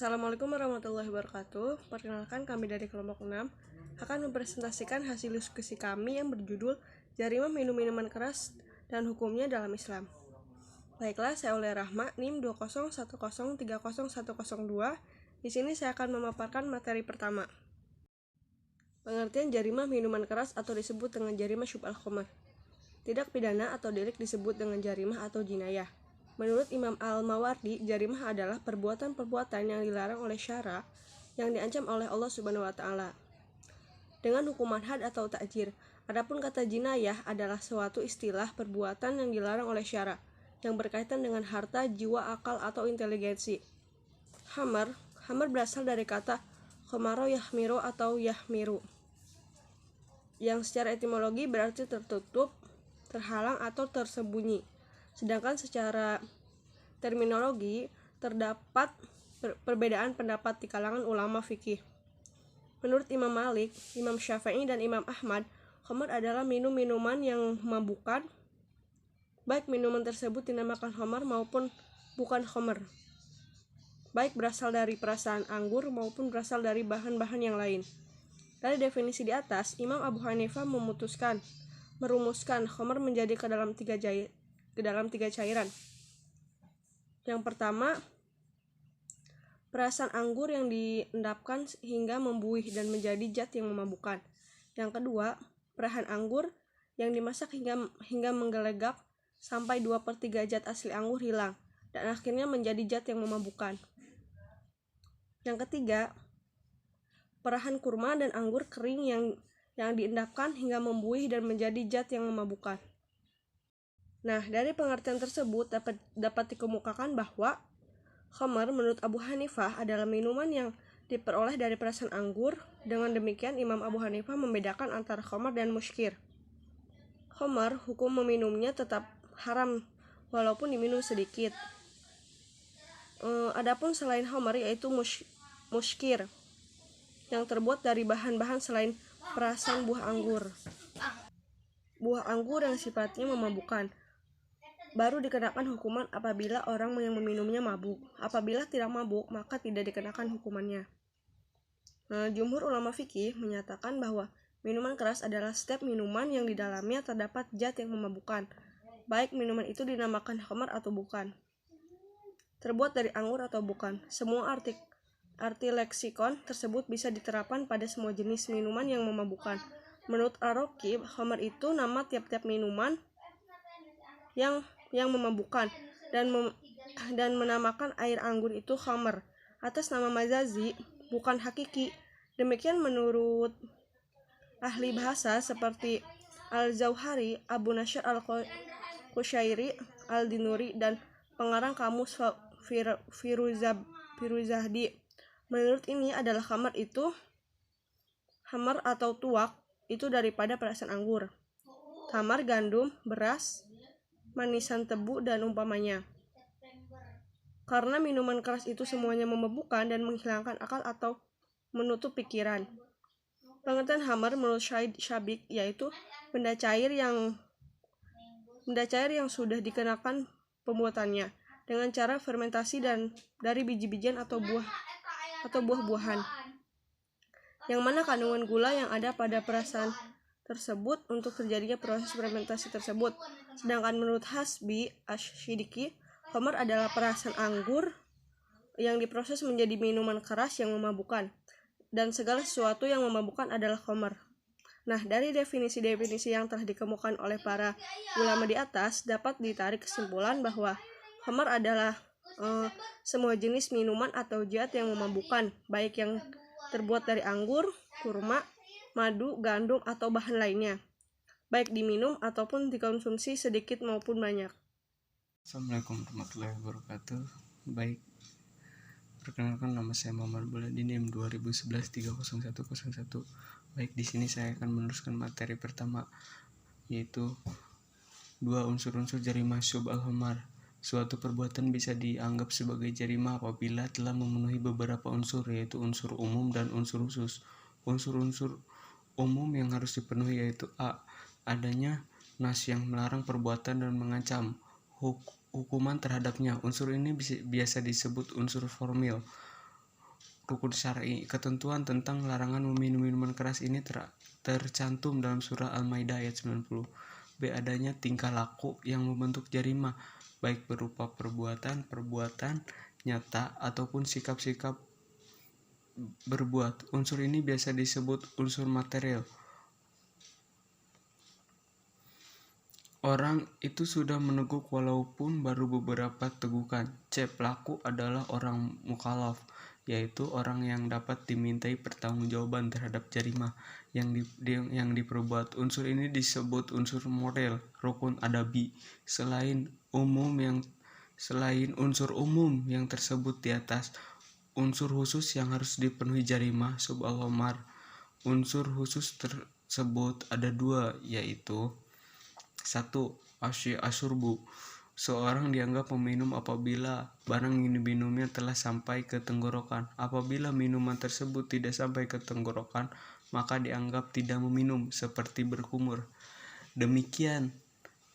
Assalamualaikum warahmatullahi wabarakatuh. Perkenalkan, kami dari kelompok 6 akan mempresentasikan hasil diskusi kami yang berjudul Jarimah Minum Minuman Keras dan Hukumnya dalam Islam. Baiklah, saya Aulia Rahma, NIM 201030102. Di sini saya akan memaparkan materi pertama. Pengertian jarimah minuman keras atau disebut dengan jarimah syub'al khamr. Tindak pidana atau delik disebut dengan jarimah atau jinayah. Menurut Imam Al-Mawardi, jarimah adalah perbuatan-perbuatan yang dilarang oleh syara yang diancam oleh Allah Subhanahu wa taala dengan hukuman had atau ta'jir. Adapun kata jinayah adalah suatu istilah perbuatan yang dilarang oleh syara yang berkaitan dengan harta, jiwa, akal, atau inteligensi. Hamar berasal dari kata khamaro yahmiru atau yahmiru, yang secara etimologi berarti tertutup, terhalang, atau tersembunyi. Sedangkan secara terminologi terdapat perbedaan pendapat di kalangan ulama fikih. Menurut Imam Malik, Imam Syafi'i, dan Imam Ahmad, khamr adalah minuman yang memabukkan, baik minuman tersebut dinamakan khamr maupun bukan khamr, baik berasal dari perasaan anggur maupun berasal dari bahan-bahan yang lain. Dari definisi di atas, Imam Abu Hanifah merumuskan khamr menjadi ke dalam tiga cairan. Yang pertama, perasan anggur yang diendapkan hingga membuih dan menjadi zat yang memabukkan. Yang kedua, perahan anggur yang dimasak hingga menggelegak sampai 2/3 zat asli anggur hilang dan akhirnya menjadi zat yang memabukkan. Yang ketiga, perahan kurma dan anggur kering yang diendapkan hingga membuih dan menjadi zat yang memabukkan. Nah, dari pengertian tersebut dapat dikemukakan bahwa khamr menurut Abu Hanifah adalah minuman yang diperoleh dari perasan anggur. Dengan demikian, Imam Abu Hanifah membedakan antara khamr dan muskir. Khamr, hukum meminumnya tetap haram walaupun diminum sedikit. Adapun selain khamr yaitu muskir yang terbuat dari bahan-bahan selain perasan buah anggur. Buah anggur yang sifatnya memabukkan baru dikenakan hukuman apabila orang yang meminumnya mabuk. Apabila tidak mabuk, maka tidak dikenakan hukumannya. Jumhur ulama fikih menyatakan bahwa minuman keras adalah setiap minuman yang di dalamnya terdapat zat yang memabukkan, baik minuman itu dinamakan khamr atau bukan, terbuat dari anggur atau bukan. Semua arti leksikon tersebut bisa diterapkan pada semua jenis minuman yang memabukkan. Menurut Ar-Raqib, khamr itu nama tiap-tiap minuman yang memabukkan dan menamakan air anggur itu khamr atas nama majazi, bukan hakiki. Demikian menurut ahli bahasa seperti Al-Jauhari, Abu Nashr Al-Qushairi, Al-Dinuri, dan pengarang kamus Firuzahdi. Menurut ini adalah khamr atau tuak itu daripada perasan anggur, tamar, gandum, beras, manisan tebu, dan umpamanya. Karena minuman keras itu semuanya memabukkan dan menghilangkan akal atau menutup pikiran. Pengertian khamr menurut Syahid Syabik yaitu benda cair yang sudah dikenakan pembuatannya dengan cara fermentasi dan dari biji-bijian atau buah-buahan, yang mana kandungan gula yang ada pada perasan tersebut untuk terjadinya proses fermentasi tersebut. Sedangkan menurut Hasbi Asy-Syidiki, khamr adalah perasan anggur yang diproses menjadi minuman keras yang memabukkan, dan segala sesuatu yang memabukkan adalah khamr. Nah, dari definisi-definisi yang telah dikemukakan oleh para ulama di atas, dapat ditarik kesimpulan bahwa khamr adalah semua jenis minuman atau zat yang memabukkan, baik yang terbuat dari anggur, kurma, madu, gandum, atau bahan lainnya, baik diminum ataupun dikonsumsi sedikit maupun banyak. Assalamualaikum warahmatullahi wabarakatuh. Baik, perkenalkan, nama saya Muhammad Buladin, NIM 2011-30101. Baik, di sini saya akan meneruskan materi pertama, yaitu 2 unsur-unsur jarimah syub'al khamr. Suatu perbuatan bisa dianggap sebagai jarimah apabila telah memenuhi beberapa unsur, yaitu unsur umum dan unsur khusus. Unsur-unsur umum yang harus dipenuhi yaitu a. Adanya nas yang melarang perbuatan dan mengancam hukuman terhadapnya. Unsur ini biasa disebut unsur formil. rukun syar'i. Ketentuan tentang larangan meminum minuman keras ini tercantum dalam surah Al-Maidah ayat 90. B. Adanya tingkah laku yang membentuk jarimah, baik berupa perbuatan nyata ataupun sikap-sikap berbuat. Unsur ini biasa disebut unsur material. Orang itu sudah meneguk walaupun baru beberapa tegukan. C. Pelaku adalah orang mukallaf, yaitu orang yang dapat dimintai pertanggungjawaban terhadap jarimah yang diperbuat. Unsur ini disebut unsur moral, rukun adabi. Selain unsur umum yang tersebut di atas, unsur khusus yang harus dipenuhi jarimah sub al-khamar. Unsur khusus tersebut ada dua, yaitu 1. Asyurbu. Seorang dianggap meminum apabila barang yang diminumnya telah sampai ke tenggorokan. Apabila minuman tersebut tidak sampai ke tenggorokan, maka dianggap tidak meminum, seperti berkumur. Demikian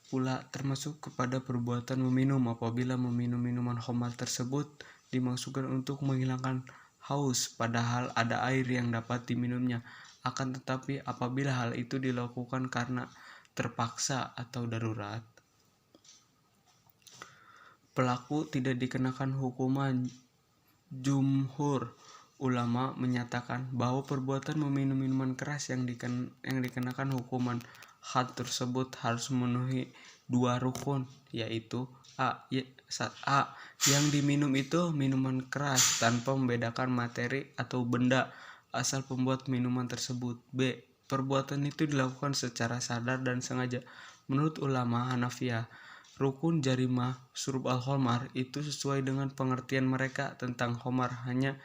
pula termasuk kepada perbuatan meminum apabila meminum minuman khamar tersebut dimaksudkan untuk menghilangkan haus, padahal ada air yang dapat diminumnya. Akan tetapi apabila hal itu dilakukan karena terpaksa atau darurat, pelaku tidak dikenakan hukuman. Jumhur ulama menyatakan bahwa perbuatan meminum minuman keras yang dikenakan hukuman had tersebut harus memenuhi dua rukun, yaitu A. Yang diminum itu minuman keras tanpa membedakan materi atau benda asal pembuat minuman tersebut. B. Perbuatan itu dilakukan secara sadar dan sengaja. Menurut ulama Hanafiyah, rukun jarimah syurb al-khamar itu sesuai dengan pengertian mereka tentang khamar hanya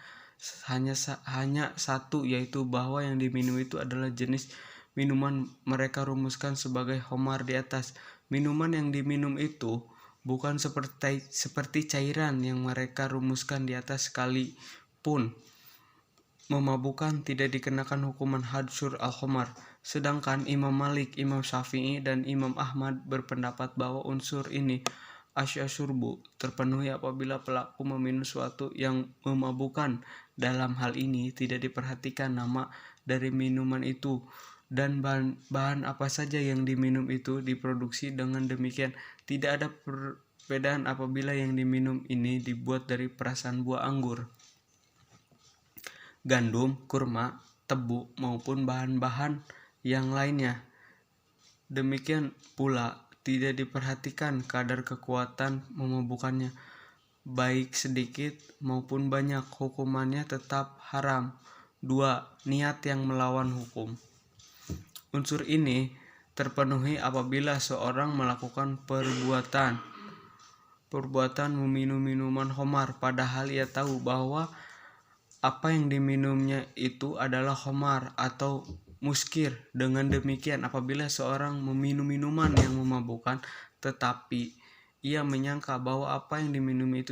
satu, yaitu bahwa yang diminum itu adalah jenis minuman mereka rumuskan sebagai khamar di atas. Minuman yang diminum itu bukan seperti cairan yang mereka rumuskan di atas, sekalipun memabukkan tidak dikenakan hukuman had syurb al-khamar. Sedangkan Imam Malik, Imam Syafi'i, dan Imam Ahmad berpendapat bahwa unsur ini asyurbu terpenuhi apabila pelaku meminum sesuatu yang memabukkan. Dalam hal ini tidak diperhatikan nama dari minuman itu dan bahan apa saja yang diminum itu diproduksi. Dengan demikian tidak ada perbedaan apabila yang diminum ini dibuat dari perasan buah anggur, gandum, kurma, tebu, maupun bahan-bahan yang lainnya. Demikian pula tidak diperhatikan kadar kekuatan memabukkannya, baik sedikit maupun banyak, hukumannya tetap haram. 2. Niat yang melawan hukum. Unsur ini terpenuhi apabila seorang melakukan perbuatan meminum minuman khamar padahal ia tahu bahwa apa yang diminumnya itu adalah khamar atau muskir. Dengan demikian apabila seorang meminum minuman yang memabukkan tetapi ia menyangka bahwa apa yang diminumnya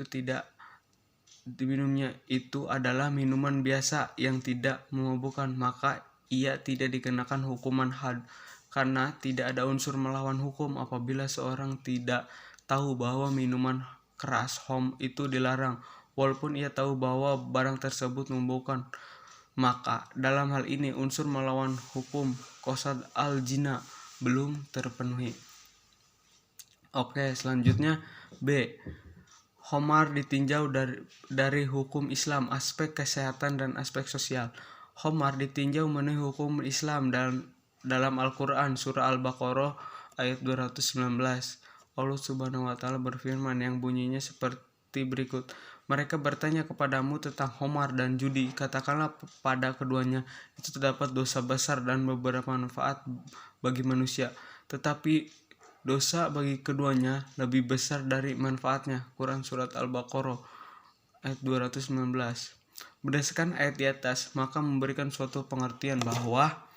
itu adalah minuman biasa yang tidak memabukkan, maka ia tidak dikenakan hukuman had, karena tidak ada unsur melawan hukum. Apabila seorang tidak tahu bahwa minuman keras itu dilarang, walaupun ia tahu bahwa barang tersebut memabukkan, maka dalam hal ini unsur melawan hukum qasad al-jina belum terpenuhi. Oke, selanjutnya B. Khamar ditinjau dari hukum Islam, aspek kesehatan dan aspek sosial. Khamar ditinjau memenuhi hukum Islam dalam Al-Quran surah Al-Baqarah ayat 219. Allah Subhanahu wa Ta'ala berfirman yang bunyinya seperti berikut: mereka bertanya kepadamu tentang khamar dan judi, katakanlah pada keduanya itu terdapat dosa besar dan beberapa manfaat bagi manusia, tetapi dosa bagi keduanya lebih besar dari manfaatnya. Quran surat Al-Baqarah ayat 219. Berdasarkan ayat di atas, maka memberikan suatu pengertian bahwa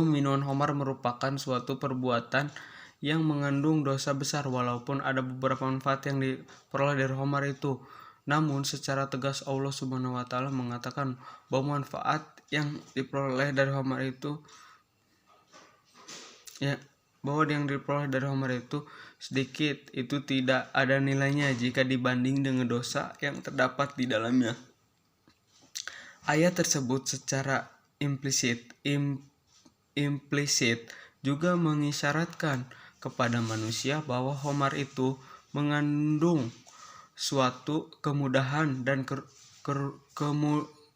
minuman khamar merupakan suatu perbuatan yang mengandung dosa besar, walaupun ada beberapa manfaat yang diperoleh dari khamar itu. Namun secara tegas Allah Subhanahu wa Ta'ala mengatakan bahwa manfaat yang diperoleh dari khamar itu bahwa yang diperoleh dari Homer itu sedikit, itu tidak ada nilainya jika dibanding dengan dosa yang terdapat di dalamnya. Ayat tersebut secara implisit juga mengisyaratkan kepada manusia bahwa Homer itu mengandung suatu kemudahan dan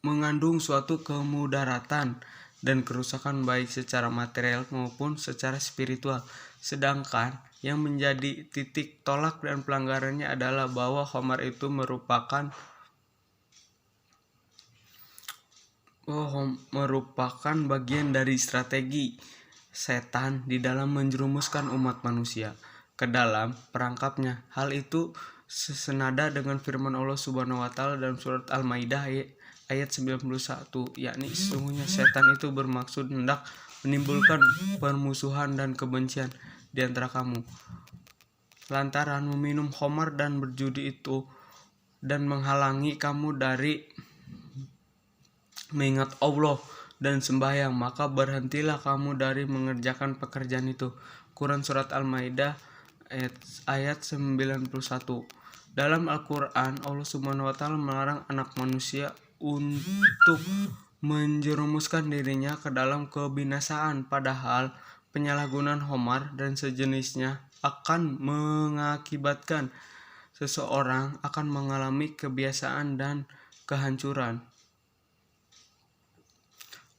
mengandung suatu kemudaratan dan kerusakan baik secara material maupun secara spiritual. Sedangkan yang menjadi titik tolak dan pelanggarannya adalah bahwa Homer itu merupakan bagian dari strategi setan di dalam menjerumuskan umat manusia ke dalam perangkapnya. Hal itu senada dengan firman Allah Subhanahu wa taala dalam surat Al-Maidah ayat 91, yakni sesungguhnya setan itu bermaksud hendak menimbulkan permusuhan dan kebencian di antara kamu lantaran meminum khamar dan berjudi itu, dan menghalangi kamu dari mengingat Allah dan sembahyang, maka berhentilah kamu dari mengerjakan pekerjaan itu. Quran surat Al-Maidah ayat 91. Dalam Al-Quran, Allah Subhanahu wa taala melarang anak manusia untuk menjerumuskan dirinya ke dalam kebinasaan, padahal penyalahgunaan khamar dan sejenisnya akan mengakibatkan seseorang akan mengalami kebiasaan dan kehancuran.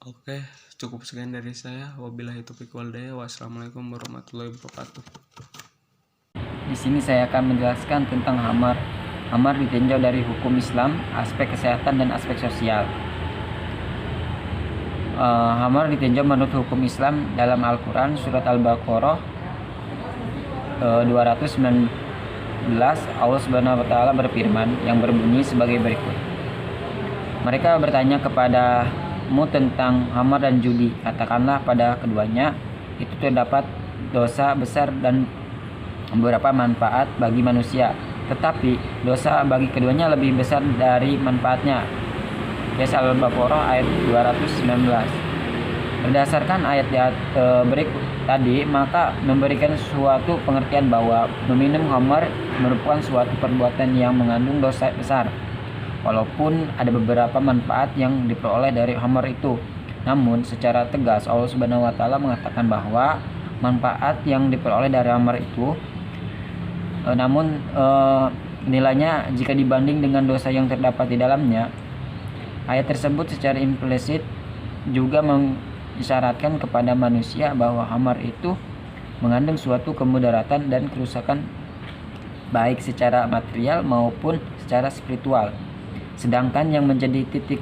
Oke, cukup sekian dari saya. Wabillahi taufiq wal hidayah. Wassalamualaikum warahmatullahi wabarakatuh. Di sini saya akan menjelaskan tentang khamar. Khamar ditinjau dari hukum Islam, aspek kesehatan dan aspek sosial. Khamar ditinjau menurut hukum Islam dalam Al-Quran surat Al-Baqarah 219. Allah Subhanahu wa taala berfirman yang berbunyi sebagai berikut. Mereka bertanya kepadamu tentang khamar dan judi. Katakanlah pada keduanya itu terdapat dosa besar dan beberapa manfaat bagi manusia, tetapi dosa bagi keduanya lebih besar dari manfaatnya. Al-Baqarah ayat 219. Berdasarkan ayat berikut tadi, maka memberikan suatu pengertian bahwa meminum khamar merupakan suatu perbuatan yang mengandung dosa besar. Walaupun ada beberapa manfaat yang diperoleh dari khamar itu, namun secara tegas Allah Subhanahu wa taala mengatakan bahwa manfaat yang diperoleh dari khamar itu nilainya jika dibanding dengan dosa yang terdapat di dalamnya. Ayat tersebut secara implisit juga mengisyaratkan kepada manusia bahwa khamar itu mengandung suatu kemudaratan dan kerusakan baik secara material maupun secara spiritual. Sedangkan yang menjadi titik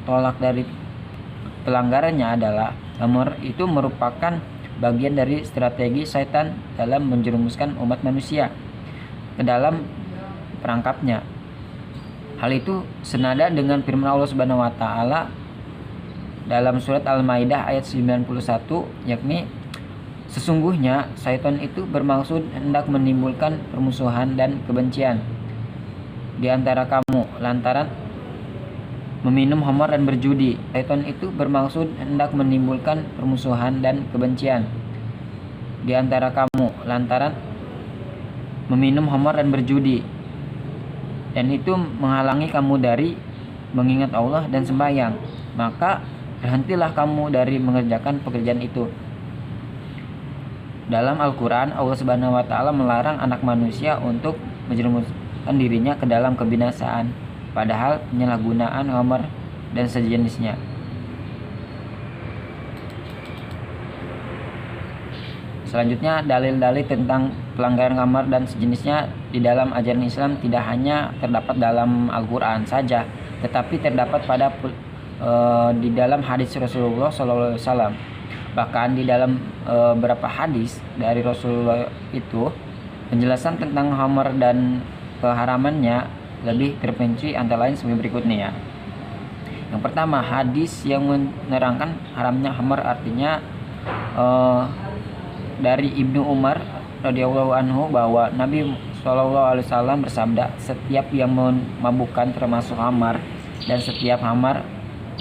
tolak dari pelanggarannya adalah khamar itu merupakan bagian dari strategi setan dalam menjerumuskan umat manusia ke dalam perangkapnya. Hal itu senada dengan firman Allah Subhanahu wa taala dalam surat Al-Maidah ayat 91, yakni sesungguhnya syaitan itu bermaksud hendak menimbulkan permusuhan dan kebencian di antara kamu lantaran meminum khamar dan berjudi. Syaitan itu bermaksud hendak menimbulkan permusuhan dan kebencian di antara kamu lantaran meminum khamar dan berjudi, dan itu menghalangi kamu dari mengingat Allah dan sembahyang, maka berhentilah kamu dari mengerjakan pekerjaan itu. Dalam Al-Quran, Allah Subhanahu wa taala melarang anak manusia untuk menjerumuskan dirinya ke dalam kebinasaan, padahal penyalahgunaan khamar dan sejenisnya. Selanjutnya, dalil-dalil tentang pelanggaran khamar dan sejenisnya di dalam ajaran Islam tidak hanya terdapat dalam Al-Quran saja, tetapi terdapat di dalam hadis Rasulullah SAW. Bahkan di dalam beberapa hadis dari Rasulullah itu, penjelasan tentang khamar dan keharamannya lebih terperinci antara lain sebagai berikutnya ya. Yang pertama, hadis yang menerangkan haramnya khamar artinya dari Ibnu Umar radhiyallahu anhu bahwa Nabi SAW bersabda, setiap yang memabukkan termasuk khamar dan setiap khamar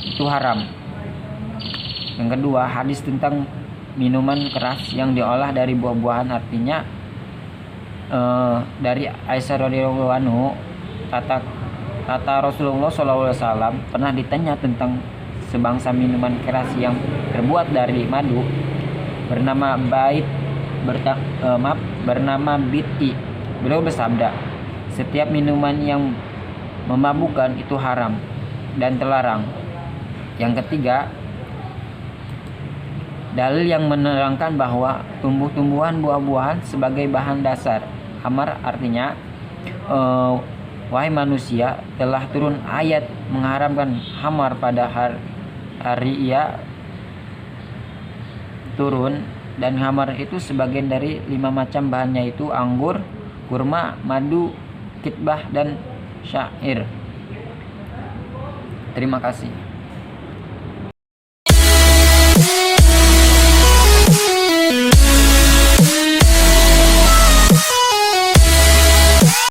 itu haram. Yang kedua, hadis tentang minuman keras yang diolah dari buah-buahan. Artinya dari Aisyah radhiyallahu anhu, kata Rasulullah SAW pernah ditanya tentang sebangsa minuman keras yang terbuat dari madu bernama bernama biti. Beliau bersabda, setiap minuman yang memabukkan itu haram dan terlarang. Yang ketiga, dalil yang menerangkan bahwa tumbuh-tumbuhan, buah-buahan sebagai bahan dasar khamar. Artinya, wahai manusia, telah turun ayat mengharamkan khamar pada hari ia turun, dan khamar itu sebagian dari 5 macam bahannya, yaitu anggur, kurma, madu, kitbah, dan syair. Terima kasih.